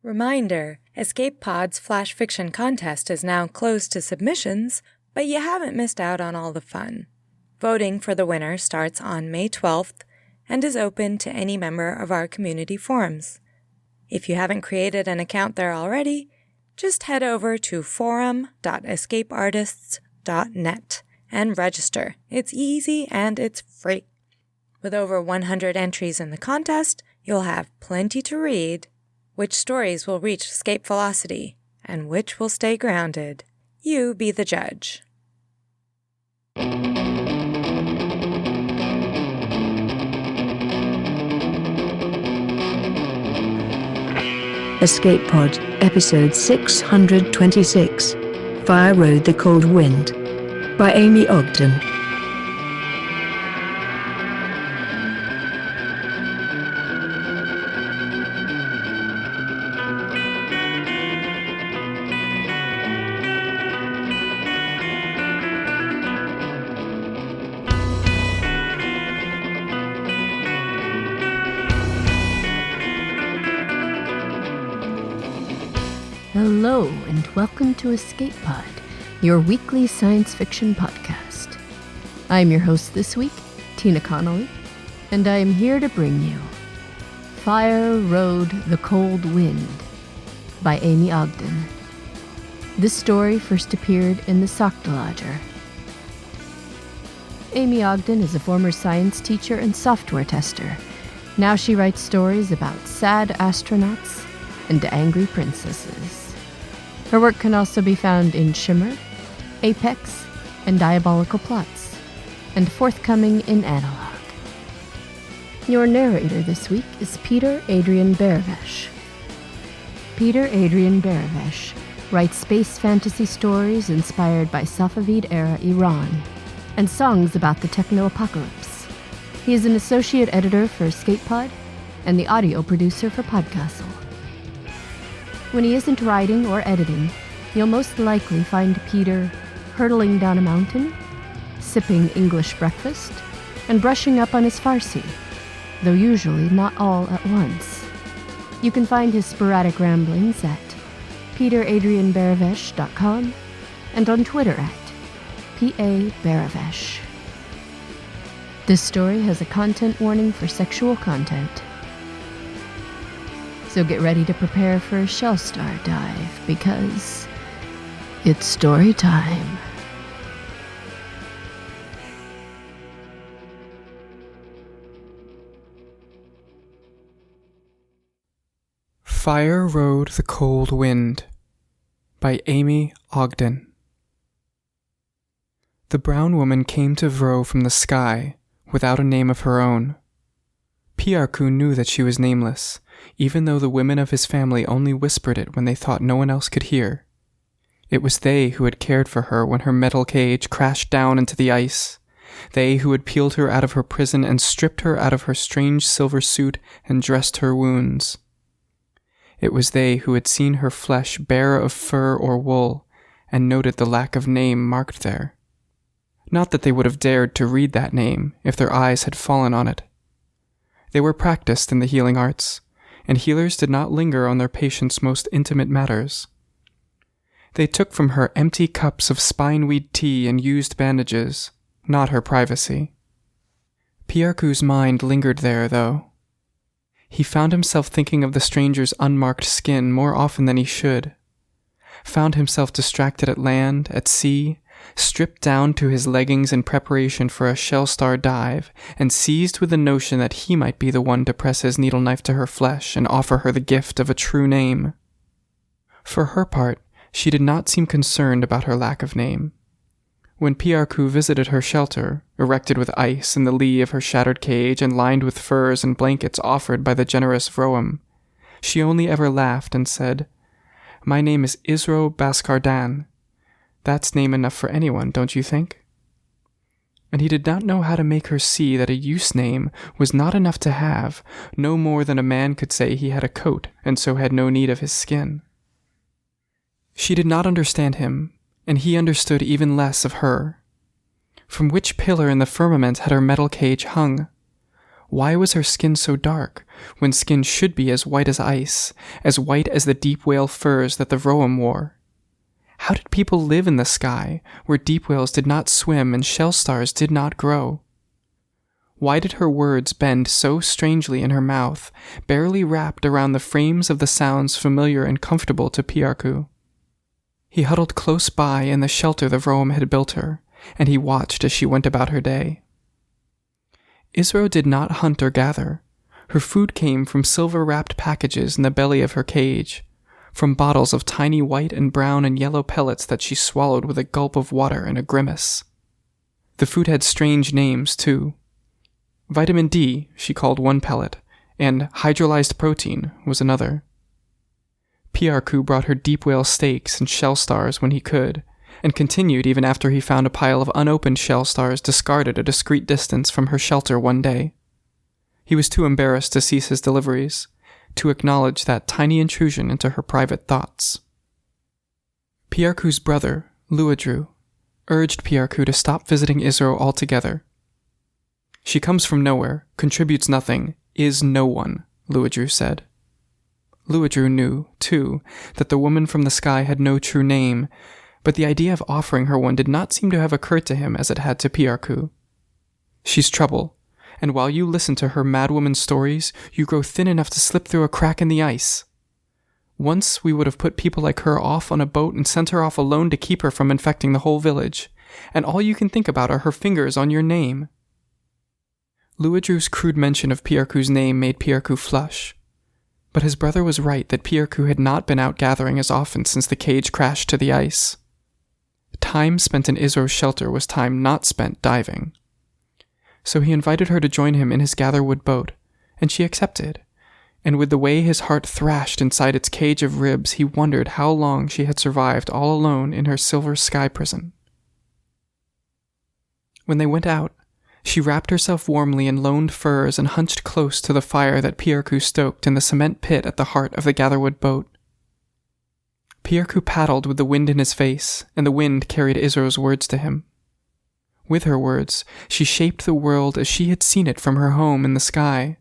Reminder, Escape Pod's Flash Fiction Contest is now closed to submissions, but you haven't missed out on all the fun. Voting for the winner starts on May 12th and is open to any member of our community forums. If you haven't created an account there already, just head over to forum.escapeartists.net and register. It's easy and it's free. With over 100 entries in the contest, you'll have plenty to read. Which stories will reach escape velocity, and which will stay grounded? You be the judge. Escape Pod, Episode 626, Fire Rode the Cold Wind, by Amy Ogden. Hello, and welcome to Escape Pod, your weekly science fiction podcast. I'm your host this week, Tina Connolly, and I am here to bring you Fire Rode the Cold Wind by Amy Ogden. This story first appeared in the Sockdolager. Amy Ogden is a former science teacher and software tester. Now she writes stories about sad astronauts and angry princesses. Her work can also be found in Shimmer, Apex, and Diabolical Plots, and forthcoming in Analog. Your narrator this week is Peter Adrian Baravesh. Peter Adrian Baravesh writes space fantasy stories inspired by Safavid-era Iran, and songs about the techno-apocalypse. He is an associate editor for Escape Pod, and the audio producer for Podcastle. When he isn't writing or editing, you'll most likely find Peter hurtling down a mountain, sipping English breakfast, and brushing up on his Farsi, though usually not all at once. You can find his sporadic ramblings at peteradrianbaravesh.com and on Twitter at PA Baravesh. This story has a content warning for sexual content. So get ready to prepare for a Shellstar dive, because it's story time. Fire Rode the Cold Wind by Amy Ogden. The brown woman came to Vro from the sky without a name of her own. Piarku knew that she was nameless, even though the women of his family only whispered it when they thought no one else could hear. It was they who had cared for her when her metal cage crashed down into the ice. They who had peeled her out of her prison and stripped her out of her strange silver suit and dressed her wounds. It was they who had seen her flesh bare of fur or wool and noted the lack of name marked there. Not that they would have dared to read that name if their eyes had fallen on it. They were practiced in the healing arts, and healers did not linger on their patients' most intimate matters. They took from her empty cups of spineweed tea and used bandages, not her privacy. Piarku's mind lingered there, though. He found himself thinking of the stranger's unmarked skin more often than he should, found himself distracted at land, at sea, stripped down to his leggings in preparation for a Shellstar dive, and seized with the notion that he might be the one to press his needle knife to her flesh and offer her the gift of a true name. For her part, she did not seem concerned about her lack of name. When Piarku visited her shelter, erected with ice in the lee of her shattered cage and lined with furs and blankets offered by the generous Vroam, she only ever laughed and said, "My name is Isro Baskardan. That's name enough for anyone, don't you think?" And he did not know how to make her see that a use name was not enough to have, no more than a man could say he had a coat and so had no need of his skin. She did not understand him, and he understood even less of her. From which pillar in the firmament had her metal cage hung? Why was her skin so dark, when skin should be as white as ice, as white as the deep whale furs that the Vroam wore? How did people live in the sky, where deep whales did not swim and shell stars did not grow? Why did her words bend so strangely in her mouth, barely wrapped around the frames of the sounds familiar and comfortable to Piarku? He huddled close by in the shelter the Vroam had built her, and he watched as she went about her day. Isro did not hunt or gather. Her food came from silver-wrapped packages in the belly of her cage, from bottles of tiny white and brown and yellow pellets that she swallowed with a gulp of water and a grimace. The food had strange names, too. Vitamin D, she called one pellet, and hydrolyzed protein was another. Piarku brought her deep whale steaks and shell stars when he could, and continued even after he found a pile of unopened shell stars discarded a discreet distance from her shelter one day. He was too embarrassed to cease his deliveries, to acknowledge that tiny intrusion into her private thoughts. Piarku's brother, Luadru, urged Piarku to stop visiting Isro altogether. She comes from nowhere, contributes nothing, is no one, Luadru said. Luadru knew, too, that the woman from the sky had no true name, but the idea of offering her one did not seem to have occurred to him as it had to Piarku. She's trouble, and while you listen to her madwoman stories, you grow thin enough to slip through a crack in the ice. Once we would have put people like her off on a boat and sent her off alone to keep her from infecting the whole village, and all you can think about are her fingers on your name. Luadru's crude mention of Piarku's name made Piarku flush. But his brother was right that Piarku had not been out gathering as often since the cage crashed to the ice. Time spent in Isro's shelter was time not spent diving. So he invited her to join him in his gatherwood boat, and she accepted, and with the way his heart thrashed inside its cage of ribs, he wondered how long she had survived all alone in her silver sky prison. When they went out, she wrapped herself warmly in loaned furs and hunched close to the fire that Piarku stoked in the cement pit at the heart of the gatherwood boat. Piarku paddled with the wind in his face, and the wind carried Isro's words to him. With her words, she shaped the world as she had seen it from her home in the sky.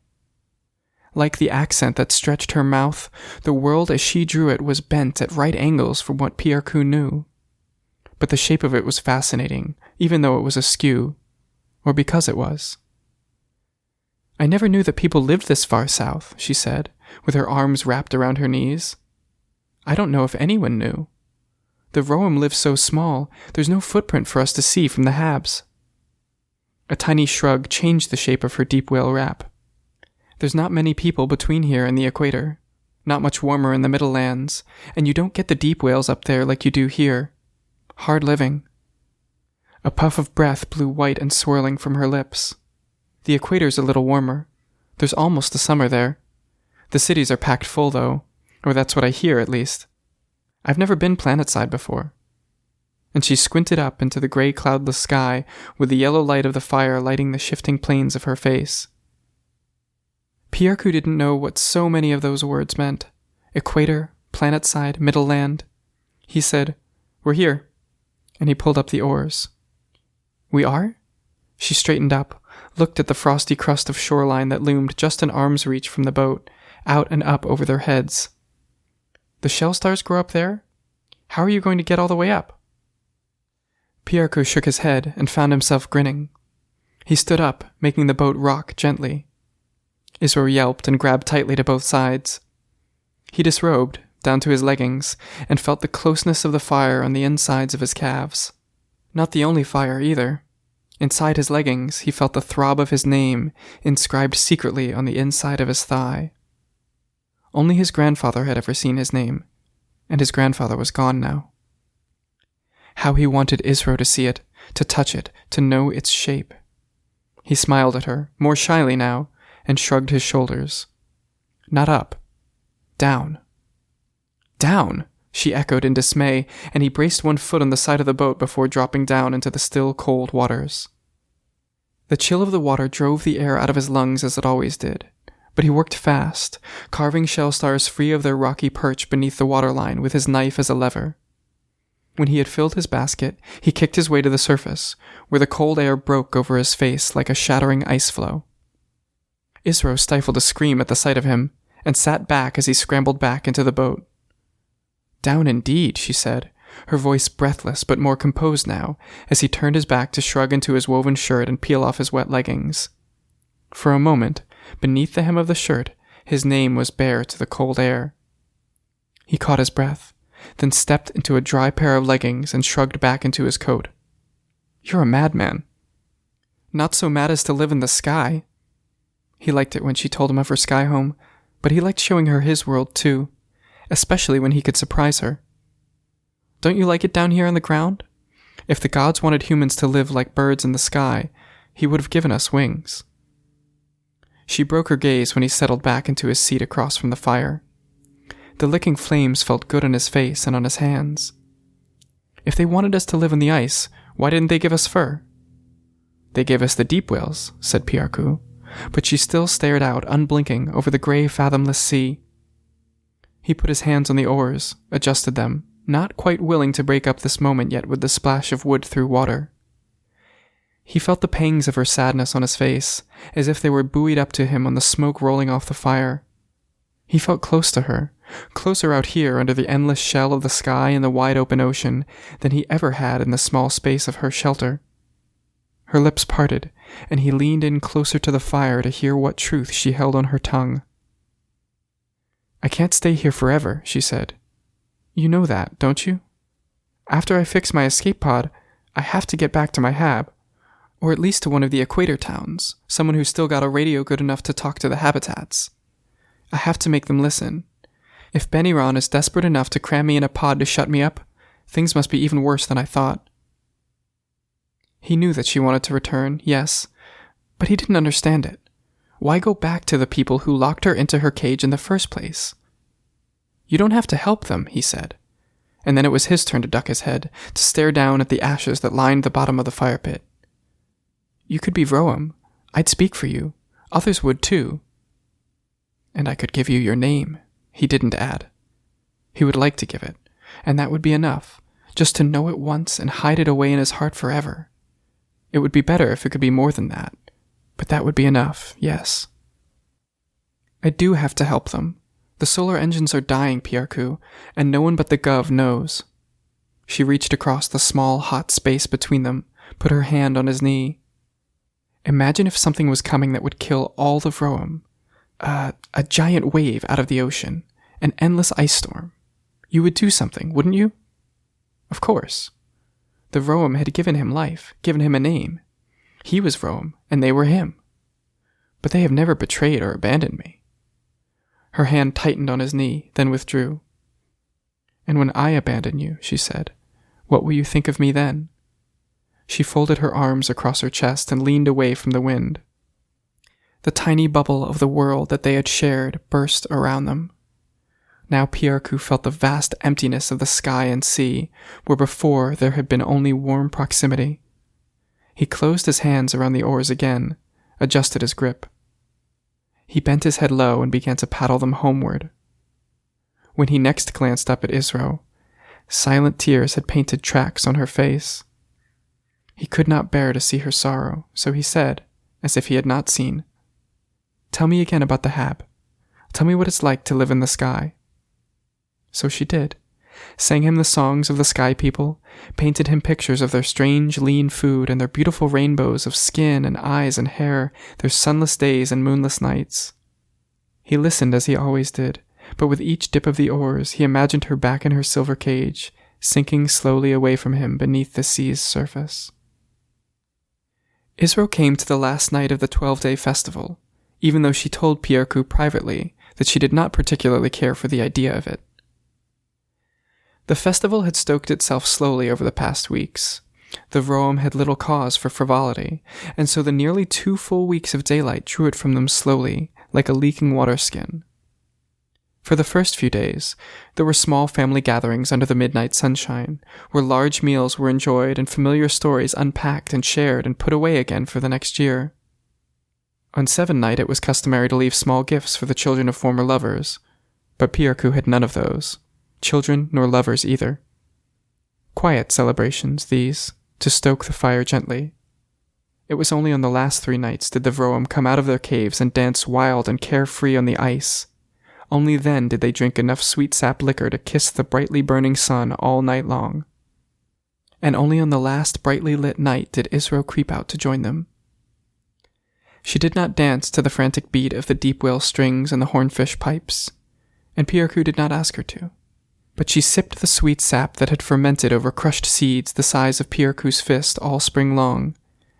Like the accent that stretched her mouth, the world as she drew it was bent at right angles from what Piarku knew. But the shape of it was fascinating, even though it was askew, or because it was. I never knew that people lived this far south, she said, with her arms wrapped around her knees. I don't know if anyone knew. The Vroam lives so small, there's no footprint for us to see from the Habs. A tiny shrug changed the shape of her deep whale wrap. There's not many people between here and the equator, not much warmer in the middle lands, and you don't get the deep whales up there like you do here. Hard living. A puff of breath blew white and swirling from her lips. The equator's a little warmer. There's almost a summer there. The cities are packed full, though, or that's what I hear, at least. I've never been planetside before. And she squinted up into the gray cloudless sky with the yellow light of the fire lighting the shifting planes of her face. Piarku didn't know what so many of those words meant. Equator, planetside, middle land. He said, "We're here," and he pulled up the oars. "We are?" She straightened up, looked at the frosty crust of shoreline that loomed just an arm's reach from the boat, out and up over their heads. "The shell stars grow up there? How are you going to get all the way up?" Piarku shook his head and found himself grinning. He stood up, making the boat rock gently. Isro yelped and grabbed tightly to both sides. He disrobed, down to his leggings, and felt the closeness of the fire on the insides of his calves. Not the only fire, either. Inside his leggings, he felt the throb of his name inscribed secretly on the inside of his thigh. Only his grandfather had ever seen his name, and his grandfather was gone now. How he wanted Isro to see it, to touch it, to know its shape. He smiled at her, more shyly now, and shrugged his shoulders. Not up. Down. Down, she echoed in dismay, and he braced one foot on the side of the boat before dropping down into the still, cold waters. The chill of the water drove the air out of his lungs as it always did, but he worked fast, carving shell stars free of their rocky perch beneath the waterline with his knife as a lever. When he had filled his basket, he kicked his way to the surface, where the cold air broke over his face like a shattering ice flow. Isro stifled a scream at the sight of him, and sat back as he scrambled back into the boat. "Down indeed," she said, her voice breathless but more composed now, as he turned his back to shrug into his woven shirt and peel off his wet leggings. For a moment, beneath the hem of the shirt, his name was bare to the cold air. He caught his breath, then stepped into a dry pair of leggings and shrugged back into his coat. "You're a madman." "Not so mad as to live in the sky." He liked it when she told him of her sky home, but he liked showing her his world too, especially when he could surprise her. "Don't you like it down here on the ground? If the gods wanted humans to live like birds in the sky, he would have given us wings." She broke her gaze when he settled back into his seat across from the fire. The licking flames felt good on his face and on his hands. "If they wanted us to live in the ice, why didn't they give us fur?" "They gave us the deep whales," said Piarku, but she still stared out, unblinking, over the gray, fathomless sea. He put his hands on the oars, adjusted them, not quite willing to break up this moment yet with the splash of wood through water. He felt the pangs of her sadness on his face, as if they were buoyed up to him on the smoke rolling off the fire. He felt close to her, closer out here under the endless shell of the sky and the wide open ocean than he ever had in the small space of her shelter. Her lips parted, and he leaned in closer to the fire to hear what truth she held on her tongue. "I can't stay here forever," she said. "You know that, don't you? After I fix my escape pod, I have to get back to my hab, or at least to one of the equator towns, someone who's still got a radio good enough to talk to the habitats. I have to make them listen. If Beniran is desperate enough to cram me in a pod to shut me up, things must be even worse than I thought." He knew that she wanted to return, yes, but he didn't understand it. Why go back to the people who locked her into her cage in the first place? "You don't have to help them," he said. And then it was his turn to duck his head, to stare down at the ashes that lined the bottom of the fire pit. "You could be Vroam. I'd speak for you. Others would too. And I could give you your name," he didn't add. He would like to give it, and that would be enough, just to know it once and hide it away in his heart forever. It would be better if it could be more than that, but that would be enough, yes. "I do have to help them. The solar engines are dying, Piarku, and no one but the Gov knows." She reached across the small, hot space between them, put her hand on his knee. "Imagine if something was coming that would kill all the Vroam. A giant wave out of the ocean, an endless ice storm. You would do something, wouldn't you?" "Of course. The Vroam had given him life, given him a name. He was Vroam, and they were him. But they have never betrayed or abandoned me." Her hand tightened on his knee, then withdrew. "And when I abandon you," she said, "what will you think of me then?" She folded her arms across her chest and leaned away from the wind. The tiny bubble of the world that they had shared burst around them. Now Piarku felt the vast emptiness of the sky and sea, where before there had been only warm proximity. He closed his hands around the oars again, adjusted his grip. He bent his head low and began to paddle them homeward. When he next glanced up at Isro, silent tears had painted tracks on her face. He could not bear to see her sorrow, so he said, as if he had not seen, "Tell me again about the hab. Tell me what it's like to live in the sky." So she did, sang him the songs of the sky people, painted him pictures of their strange, lean food and their beautiful rainbows of skin and eyes and hair, their sunless days and moonless nights. He listened as he always did, but with each dip of the oars he imagined her back in her silver cage, sinking slowly away from him beneath the sea's surface. Isro came to the last night of the 12-day festival, even though she told Piarku privately that she did not particularly care for the idea of it. The festival had stoked itself slowly over the past weeks. The Vroam had little cause for frivolity, and so the nearly 2 full weeks of daylight drew it from them slowly, like a leaking water skin. For the first few days, there were small family gatherings under the midnight sunshine, where large meals were enjoyed and familiar stories unpacked and shared and put away again for the next year. On 7 night it was customary to leave small gifts for the children of former lovers, but Piarku had none of those. Children nor lovers either. Quiet celebrations, these, to stoke the fire gently. It was only on the last 3 nights did the Vroam come out of their caves and dance wild and carefree on the ice. Only then did they drink enough sweet sap liquor to kiss the brightly burning sun all night long. And only on the last brightly lit night did Isro creep out to join them. She did not dance to the frantic beat of the deep whale strings and the hornfish pipes, and Piarku did not ask her to. But she sipped the sweet sap that had fermented over crushed seeds the size of Piarku's fist all spring long,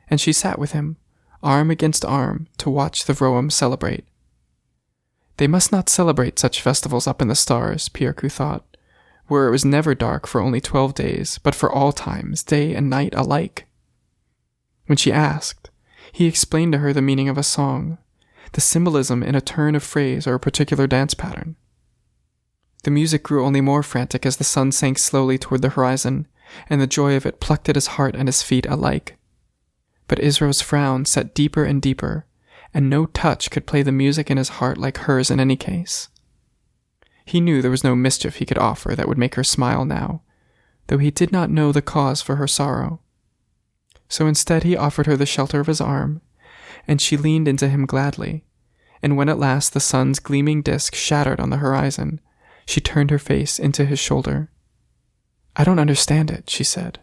and she sat with him, arm against arm, to watch the Vroam celebrate. They must not celebrate such festivals up in the stars, Piarku thought, where it was never dark for only 12 days, but for all times, day and night alike. When she asked, he explained to her the meaning of a song, the symbolism in a turn of phrase or a particular dance pattern. The music grew only more frantic as the sun sank slowly toward the horizon, and the joy of it plucked at his heart and his feet alike. But Isro's frown set deeper and deeper, and no touch could play the music in his heart like hers in any case. He knew there was no mischief he could offer that would make her smile now, though he did not know the cause for her sorrow. So instead he offered her the shelter of his arm, and she leaned into him gladly, and when at last the sun's gleaming disk shattered on the horizon, she turned her face into his shoulder. "I don't understand it," she said,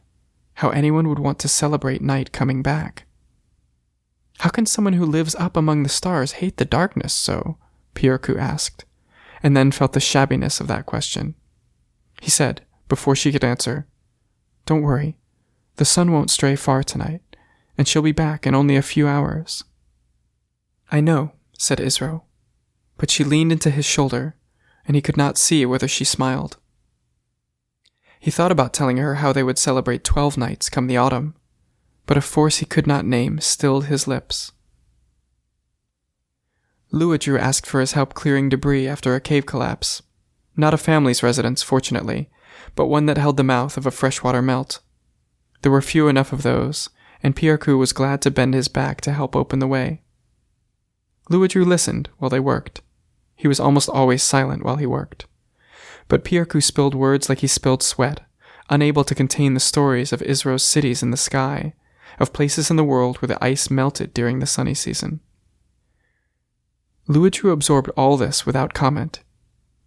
"how anyone would want to celebrate night coming back." "How can someone who lives up among the stars hate the darkness so?" Piarku asked, and then felt the shabbiness of that question. He said, before she could answer, "Don't worry, the sun won't stray far tonight, and she'll be back in only a few hours." "I know," said Isro, but she leaned into his shoulder, and he could not see whether she smiled. He thought about telling her how they would celebrate 12 nights come the autumn, but a force he could not name stilled his lips. Luadru asked for his help clearing debris after a cave collapse. Not a family's residence, fortunately, but one that held the mouth of a freshwater melt. There were few enough of those, and Piarku was glad to bend his back to help open the way. Luadru listened while they worked. He was almost always silent while he worked. But Piarku spilled words like he spilled sweat, unable to contain the stories of Isro's cities in the sky, of places in the world where the ice melted during the sunny season. Luadru absorbed all this without comment.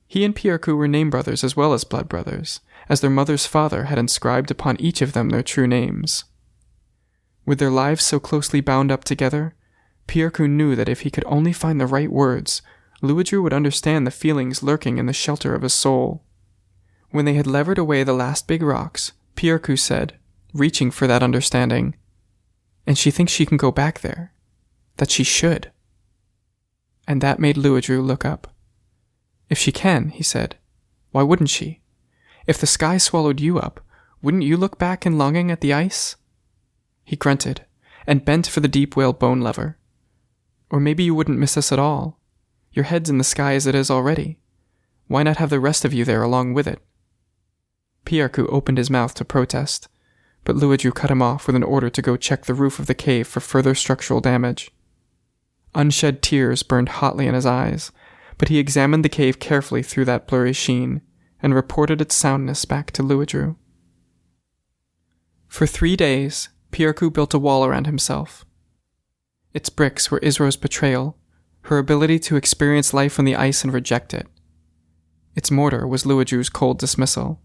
He and Piarku were name brothers as well as blood brothers, as their mother's father had inscribed upon each of them their true names. With their lives so closely bound up together, Piarku knew that if he could only find the right words, Luadru would understand the feelings lurking in the shelter of his soul. When they had levered away the last big rocks, Piarku said, reaching for that understanding, "And she thinks she can go back there. That she should." And that made Luadru look up. "If she can," he said, "why wouldn't she? If the sky swallowed you up, wouldn't you look back in longing at the ice?" He grunted, and bent for the deep whale bone lever. "Or maybe you wouldn't miss us at all. Your head's in the sky as it is already. Why not have the rest of you there along with it?" Piarku opened his mouth to protest, but Luadru cut him off with an order to go check the roof of the cave for further structural damage. Unshed tears burned hotly in his eyes, but he examined the cave carefully through that blurry sheen, and reported its soundness back to Luadru. For 3 days, Piarku built a wall around himself. Its bricks were Isro's betrayal, her ability to experience life on the ice and reject it. Its mortar was Luadru's cold dismissal.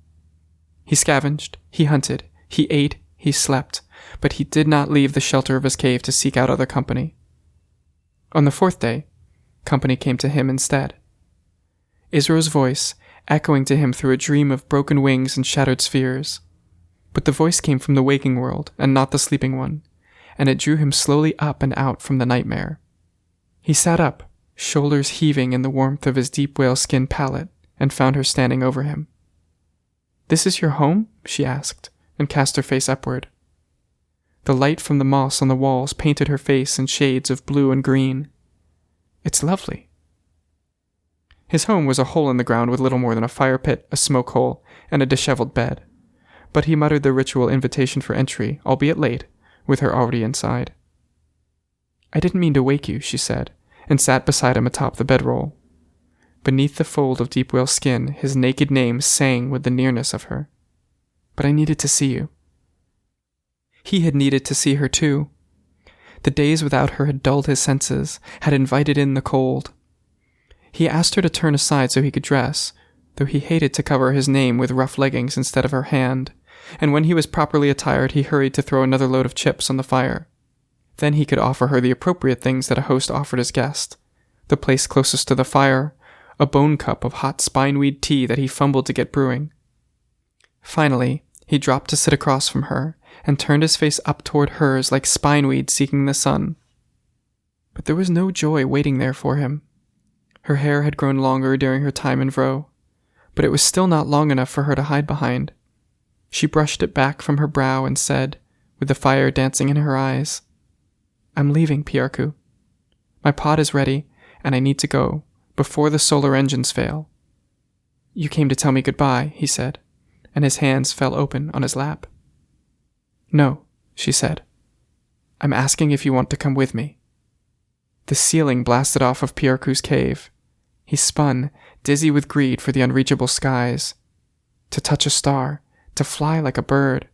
He scavenged, he hunted, he ate, he slept, but he did not leave the shelter of his cave to seek out other company. On the 4th day, company came to him instead. Isro's voice, echoing to him through a dream of broken wings and shattered spheres. But the voice came from the waking world, and not the sleeping one, and it drew him slowly up and out from the nightmare. He sat up, shoulders heaving in the warmth of his deep whale skin pallet, and found her standing over him. "This is your home?" she asked, and cast her face upward. The light from the moss on the walls painted her face in shades of blue and green. "It's lovely." His home was a hole in the ground with little more than a fire pit, a smoke hole, and a disheveled bed. But he muttered the ritual invitation for entry, albeit late, with her already inside. "I didn't mean to wake you," she said, and sat beside him atop the bedroll. Beneath the fold of deep whale skin, his naked name sang with the nearness of her. "But I needed to see you." He had needed to see her too. The days without her had dulled his senses, had invited in the cold. He asked her to turn aside so he could dress, though he hated to cover his name with rough leggings instead of her hand, and when he was properly attired he hurried to throw another load of chips on the fire. Then he could offer her the appropriate things that a host offered his guest: the place closest to the fire, a bone cup of hot spineweed tea that he fumbled to get brewing. Finally, he dropped to sit across from her, and turned his face up toward hers like spineweed seeking the sun. But there was no joy waiting there for him. Her hair had grown longer during her time in Vro, but it was still not long enough for her to hide behind. She brushed it back from her brow and said, with the fire dancing in her eyes, "I'm leaving, Piarku. My pod is ready, and I need to go, before the solar engines fail." "You came to tell me goodbye," he said, and his hands fell open on his lap. "No," she said. "I'm asking if you want to come with me." The ceiling blasted off of Piarku's cave. He spun, dizzy with greed for the unreachable skies. To touch a star, to fly like a bird.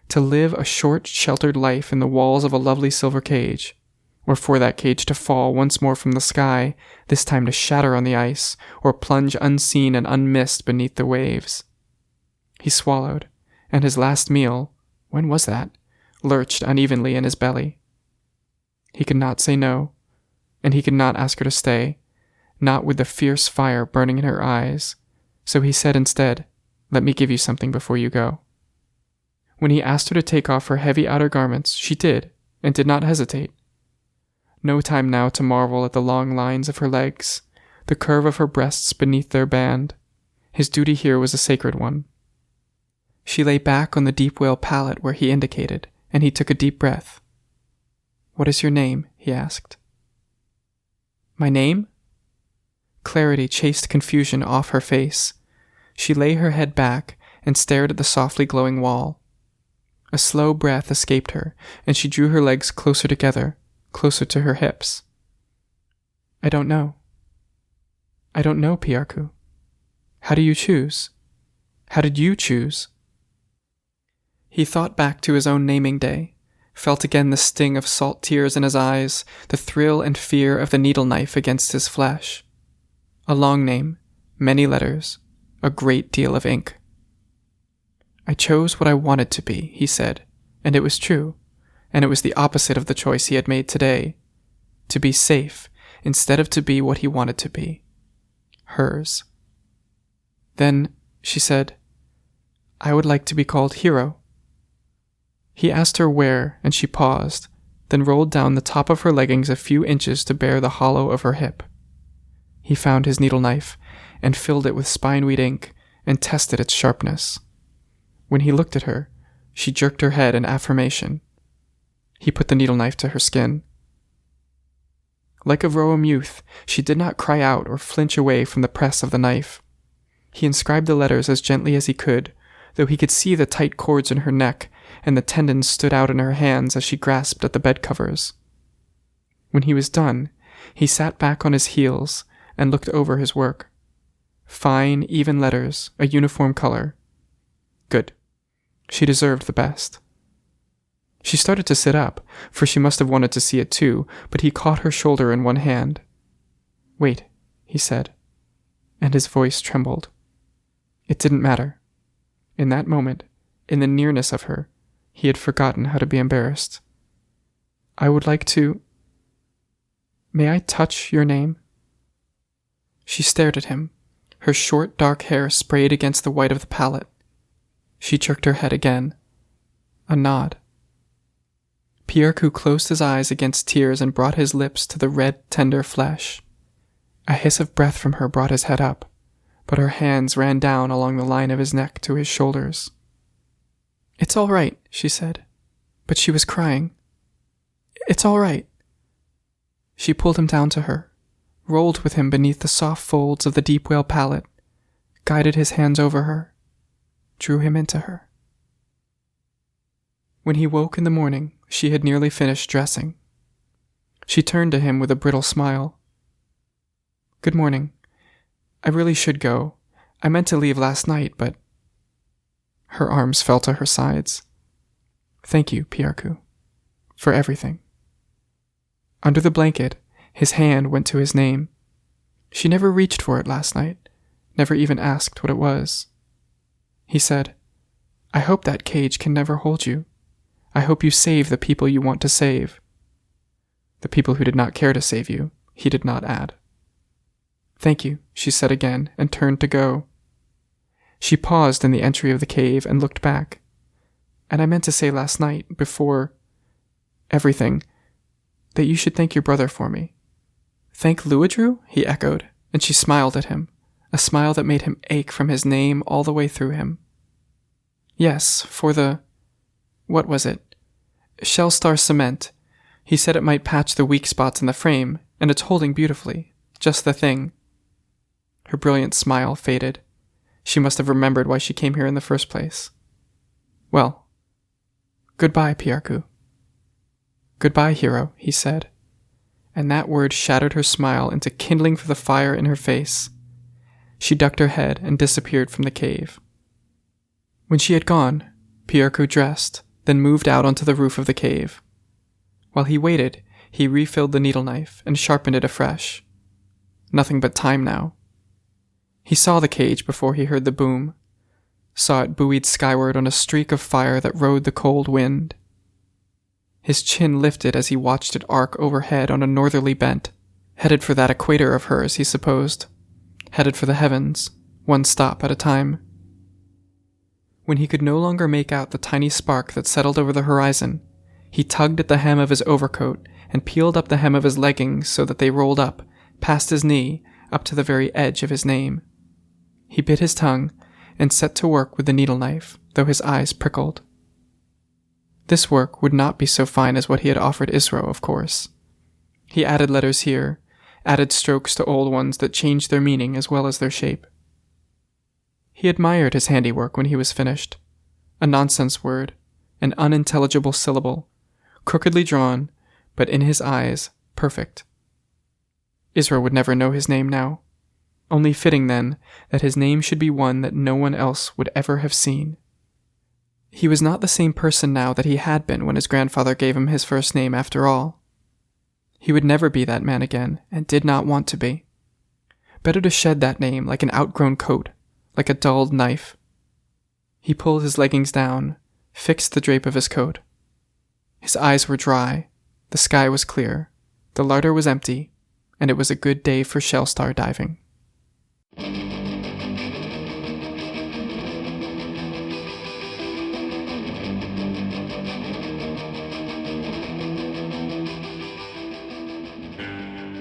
To live a short, sheltered life in the walls of a lovely silver cage, or for that cage to fall once more from the sky, this time to shatter on the ice, or plunge unseen and unmissed beneath the waves. He swallowed, and his last meal, when was that, lurched unevenly in his belly. He could not say no, and he could not ask her to stay, not with the fierce fire burning in her eyes, so he said instead, "Let me give you something before you go." When he asked her to take off her heavy outer garments, she did, and did not hesitate. No time now to marvel at the long lines of her legs, the curve of her breasts beneath their band. His duty here was a sacred one. She lay back on the deep whale pallet where he indicated, and he took a deep breath. "What is your name?" he asked. "My name?" Clarity chased confusion off her face. She lay her head back and stared at the softly glowing wall. A slow breath escaped her, and she drew her legs closer together, closer to her hips. "I don't know. I don't know, Piarku. How do you choose? How did you choose?" He thought back to his own naming day, felt again the sting of salt tears in his eyes, the thrill and fear of the needle knife against his flesh. A long name, many letters, a great deal of ink. "I chose what I wanted to be," he said, and it was true, and it was the opposite of the choice he had made today. To be safe, instead of to be what he wanted to be. Hers. "Then," she said, "I would like to be called Hero." He asked her where, and she paused, then rolled down the top of her leggings a few inches to bare the hollow of her hip. He found his needle knife, and filled it with spineweed ink, and tested its sharpness. When he looked at her, she jerked her head in affirmation. He put the needle knife to her skin. Like a Vroam youth, she did not cry out or flinch away from the press of the knife. He inscribed the letters as gently as he could, though he could see the tight cords in her neck, and the tendons stood out in her hands as she grasped at the bed covers. When he was done, he sat back on his heels and looked over his work. Fine, even letters, a uniform color. Good. She deserved the best. She started to sit up, for she must have wanted to see it too, but he caught her shoulder in one hand. "Wait," he said, and his voice trembled. It didn't matter. In that moment, in the nearness of her, he had forgotten how to be embarrassed. "I would like to... May I touch your name?" She stared at him, her short dark hair sprayed against the white of the pallet. She jerked her head again. A nod. Piarku closed his eyes against tears and brought his lips to the red, tender flesh. A hiss of breath from her brought his head up, but her hands ran down along the line of his neck to his shoulders. "It's all right," she said, but she was crying. "It's all right." She pulled him down to her, rolled with him beneath the soft folds of the deep whale pallet, guided his hands over her, drew him into her. When he woke in the morning, she had nearly finished dressing. She turned to him with a brittle smile. "Good morning. I really should go. I meant to leave last night, but..." Her arms fell to her sides. "Thank you, Piarku, for everything." Under the blanket, his hand went to his name. She never reached for it last night, never even asked what it was. He said, "I hope that cage can never hold you. I hope you save the people you want to save." The people who did not care to save you, he did not add. "Thank you," she said again, and turned to go. She paused in the entry of the cave and looked back. "And I meant to say last night, before everything, that you should thank your brother for me." "Thank Luidru?" he echoed, and she smiled at him, a smile that made him ache from his name all the way through him. "Yes, for what was it? Shellstar cement. He said it might patch the weak spots in the frame, and it's holding beautifully. Just the thing." Her brilliant smile faded. She must have remembered why she came here in the first place. "Well, goodbye, Piarku." "Goodbye, hero," he said, and that word shattered her smile into kindling for the fire in her face. She ducked her head and disappeared from the cave. When she had gone, Piarku dressed, then moved out onto the roof of the cave. While he waited, he refilled the needle knife and sharpened it afresh. Nothing but time now. He saw the cage before he heard the boom, saw it buoyed skyward on a streak of fire that rode the cold wind. His chin lifted as he watched it arc overhead on a northerly bent, headed for that equator of hers, he supposed, headed for the heavens, one stop at a time. When he could no longer make out the tiny spark that settled over the horizon, he tugged at the hem of his overcoat and peeled up the hem of his leggings so that they rolled up, past his knee, up to the very edge of his name. He bit his tongue and set to work with the needle knife, though his eyes prickled. This work would not be so fine as what he had offered Isro, of course. He added letters here, added strokes to old ones that changed their meaning as well as their shape. He admired his handiwork when he was finished. A nonsense word, an unintelligible syllable, crookedly drawn, but in his eyes, perfect. Isra would never know his name now. Only fitting, then, that his name should be one that no one else would ever have seen. He was not the same person now that he had been when his grandfather gave him his first name after all. He would never be that man again, and did not want to be. Better to shed that name like an outgrown coat, like a dulled knife. He pulled his leggings down, fixed the drape of his coat. His eyes were dry, the sky was clear, the larder was empty, and it was a good day for Shellstar diving.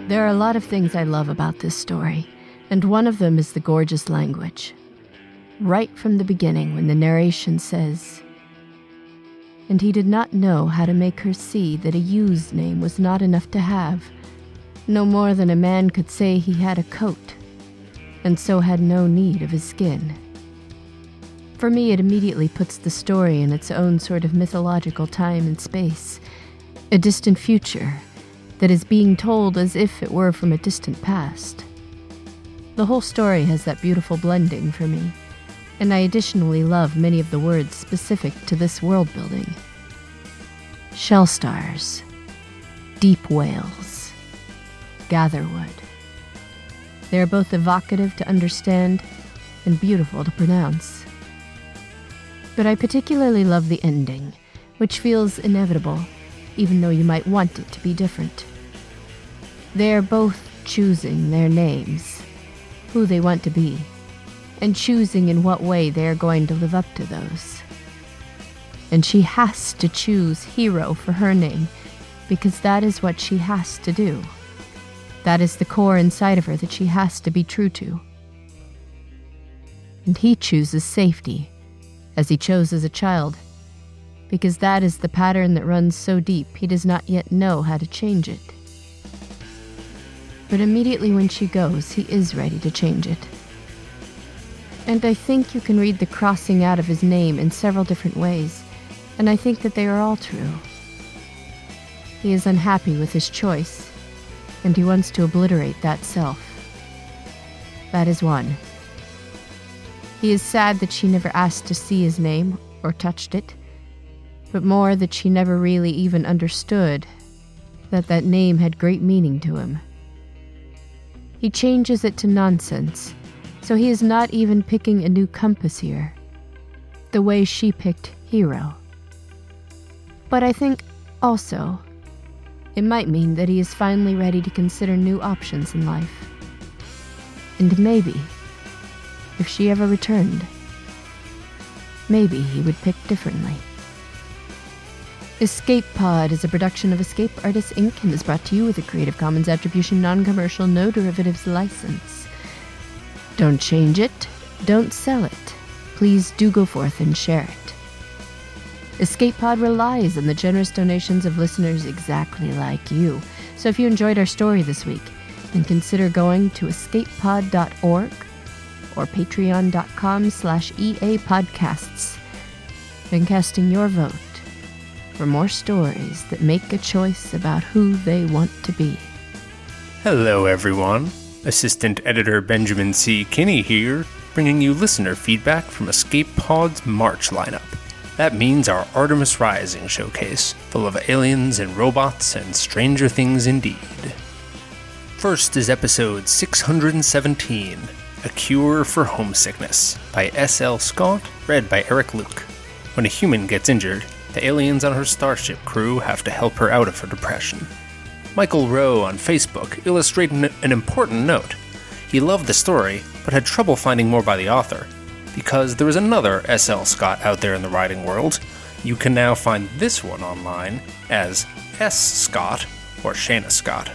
There are a lot of things I love about this story, and one of them is the gorgeous language. Right from the beginning, when the narration says, "And he did not know how to make her see that a ewe's name was not enough to have, no more than a man could say he had a coat, and so had no need of his skin." For me, it immediately puts the story in its own sort of mythological time and space, a distant future that is being told as if it were from a distant past. The whole story has that beautiful blending for me, and I additionally love many of the words specific to this world building. Shell stars, deep whales, gatherwood. They are both evocative to understand and beautiful to pronounce. But I particularly love the ending, which feels inevitable, even though you might want it to be different. They are both choosing their names, who they want to be, and choosing in what way they are going to live up to those. And she has to choose Hero for her name, because that is what she has to do. That is the core inside of her that she has to be true to. And he chooses safety, as he chose as a child, because that is the pattern that runs so deep he does not yet know how to change it. But immediately when she goes, he is ready to change it. And I think you can read the crossing out of his name in several different ways, and I think that they are all true. He is unhappy with his choice, and he wants to obliterate that self. That is one. He is sad that she never asked to see his name or touched it, but more that she never really even understood that name had great meaning to him. He changes it to nonsense, so he is not even picking a new compass here, the way she picked hero. But I think, also, it might mean that he is finally ready to consider new options in life. And maybe, if she ever returned, maybe he would pick differently. Escape Pod is a production of Escape Artists Inc. and is brought to you with a Creative Commons Attribution Non-Commercial No Derivatives license. Don't change it, don't sell it. Please do go forth and share it. Escape Pod relies on the generous donations of listeners exactly like you. So if you enjoyed our story this week, then consider going to escapepod.org or patreon.com/EAPodcasts and casting your vote for more stories that make a choice about who they want to be. Hello everyone, Assistant Editor Benjamin C. Kinney here, bringing you listener feedback from Escape Pod's March lineup. That means our Artemis Rising showcase, full of aliens and robots and stranger things indeed. First is episode 617, A Cure for Homesickness, by S.L. Scott, read by Eric Luke. When a human gets injured, the aliens on her starship crew have to help her out of her depression. Michael Rowe on Facebook illustrated an important note. He loved the story, but had trouble finding more by the author. Because there is another S.L. Scott out there in the writing world, you can now find this one online as S. Scott or Shana Scott.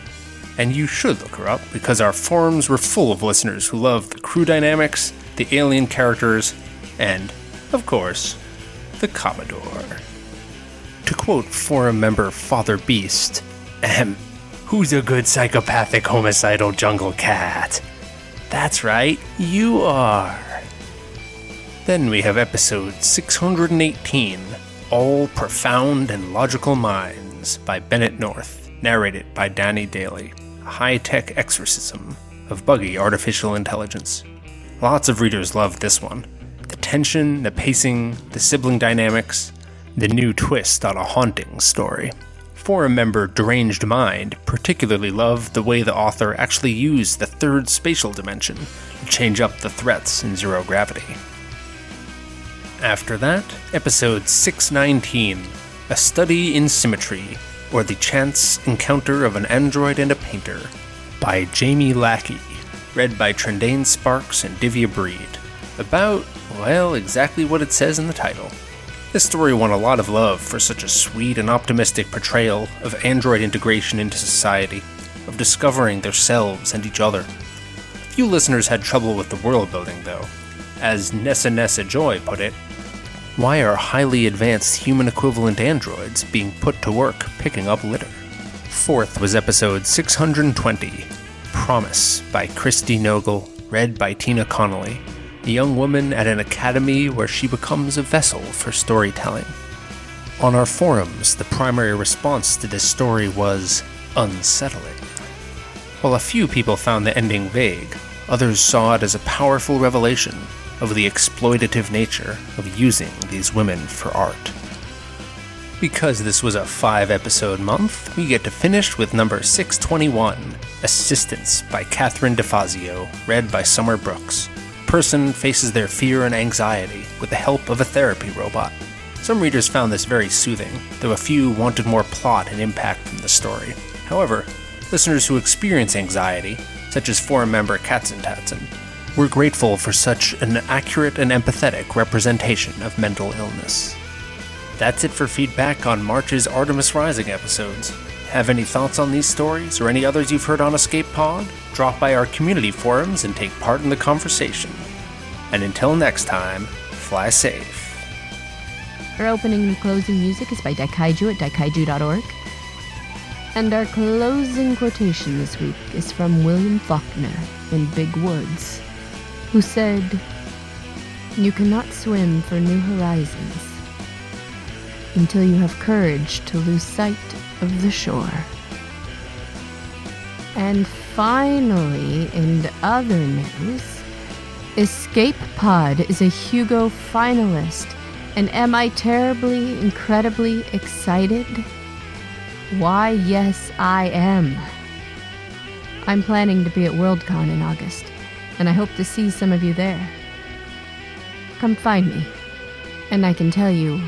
And you should look her up because our forums were full of listeners who loved the crew dynamics, the alien characters, and, of course, the Commodore. To quote forum member Father Beast, who's a good psychopathic homicidal jungle cat? That's right, you are. Then we have episode 618, All Profound and Logical Minds, by Bennett North, narrated by Danny Daly, a high-tech exorcism of buggy artificial intelligence. Lots of readers loved this one. The tension, the pacing, the sibling dynamics, the new twist on a haunting story. Forum member Deranged Mind particularly loved the way the author actually used the third spatial dimension to change up the threats in Zero Gravity. After that, episode 619, A Study in Symmetry, or The Chance Encounter of an Android and a Painter, by Jamie Lackey, read by Trendane Sparks and Divya Breed. About, well, exactly what it says in the title. This story won a lot of love for such a sweet and optimistic portrayal of android integration into society, of discovering their selves and each other. Few listeners had trouble with the world building, though. As Nessa Joy put it, why are highly advanced human equivalent androids being put to work picking up litter? Fourth was episode 620, Promise, by Christy Nogle, read by Tina Connolly, a young woman at an academy where she becomes a vessel for storytelling. On our forums, the primary response to this story was unsettling. While a few people found the ending vague, others saw it as a powerful revelation of the exploitative nature of using these women for art. Because this was a 5-episode month, we get to finish with number 621, Assistance by Catherine DeFazio, read by Summer Brooks. Person faces their fear and anxiety with the help of a therapy robot. Some readers found this very soothing, though a few wanted more plot and impact from the story. However, listeners who experience anxiety, such as forum member Katzentatzen, were grateful for such an accurate and empathetic representation of mental illness. That's it for feedback on March's Artemis Rising episodes. Have any thoughts on these stories or any others you've heard on Escape Pod? Drop by our community forums and take part in the conversation. And until next time, fly safe. Our opening and closing music is by Daikaiju at daikaiju.org. And our closing quotation this week is from William Faulkner in Big Woods, who said, "You cannot swim for new horizons until you have courage to lose sight of the shore." And finally, in other news, Escape Pod is a Hugo finalist, and am I terribly, incredibly excited? Why, yes, I am. I'm planning to be at Worldcon in August, and I hope to see some of you there. Come find me, and I can tell you,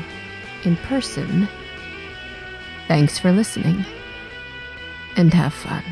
in person, thanks for listening, and have fun.